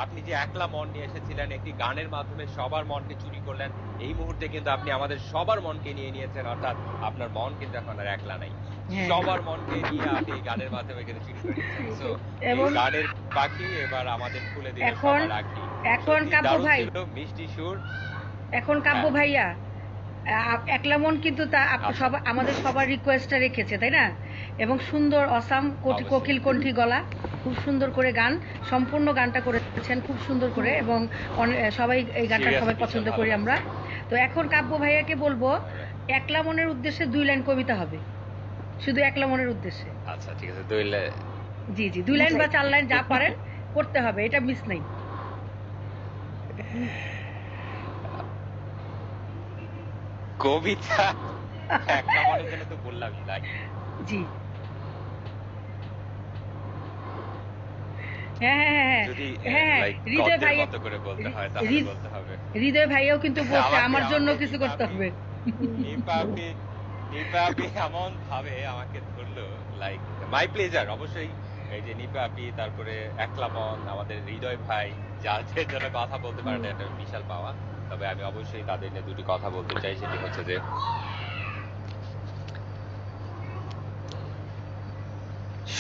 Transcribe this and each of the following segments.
আপনি যে একলা মন নিয়ে এসেছিলেন একটি গানের মাধ্যমে সবার মনকে চুরি করলেন। এই মুহূর্তে কিন্তু আপনি আমাদের সবার মনকে নিয়ে নিয়েছেন। অর্থাৎ আপনার মন কিন্তু এখন আর একলা নাই। হ্যাঁ। সবার মনকে নিয়ে আপনি এই গানের মাধ্যমে কিন্তু চুরি করে নিয়েছেন। সো এই এবং গানের পাখি এবার আমাদের খুলে দিল এখন সবার আঁখি। এখন সত্যি কাব্য দারুণ ভাই, ছিল, মিষ্টি সুর। এখন কাব্য হ্যাঁ, ভাইয়া, একলা মন কিন্তু তা আচ্ছা, সব আমাদের সবার রিকোয়েস্টটা রেখেছে, তাই না? এবং সুন্দর অসাম অবশ্যই। কোকিল কণ্ঠী গলা, খুব সুন্দর করে গান, সম্পূর্ণ গানটা করেছেন খুব সুন্দর করে, এবং সবাই এই গানটা সিরিয়াসলি সবাই বিশাল পছন্দ ভালো করি আমরা। লাগছে। তো এখন কাব্য ভাইয়াকে বলবো অলরাইট। একলা মনের উদ্দেশ্যে 2 লাইন কবিতা হবে, শুধু একলা মনের উদ্দেশ্যে। আচ্ছা ঠিক আছে। দইলে জি জি, 2 লাইন বা 4 লাইন যা পারেন করতে হবে, এটা মিস নেই। কবিতা একলা মনের জন্য তো বললামই ভাই। জি, হ্যাঁ হ্যাঁ হ্যাঁ যদি হ্যাঁ হ্যাঁ, লাইক হৃদয় গদ্যের ভাই, মতো করে বলতে হয় তাহলে বলতে হবে। হৃদয় ভাইয়াও কিন্তু বলছে আমাকে আমার জন্য আমাকে কিছু নিপা করতে আপি হবে। নিপা আপি নিপা আপি এমন ভাবে আমাকে ধরলো লাইক মাই প্লেজার অবশ্যই। এই যে নিপা আপি তারপরে একলা মন আমাদের হৃদয় ভাই যাদের জন্য কথা বলতে পারেন এটা বিশাল পাওয়া। তবে আমি অবশ্যই তাদের নিয়ে দুটি কথা বলতে চাই সেটি হচ্ছে যে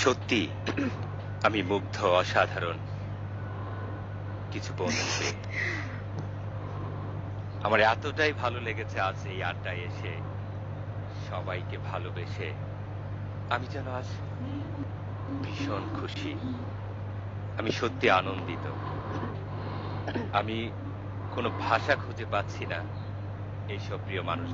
সত্যি আমি মুগ্ধ অসাধারণ কিছু বন্ধু পেয়ে। আমার এতটাই ভালো লেগেছে আজ এই আড্ডায় এসে সবাইকে ভালোবেসে আমি যেন আজ ভীষণ খুশি। আমি সত্যি আনন্দিত। আমি কোনো ভাষা খুঁজে পাচ্ছি না এইসব প্রিয় মানুষ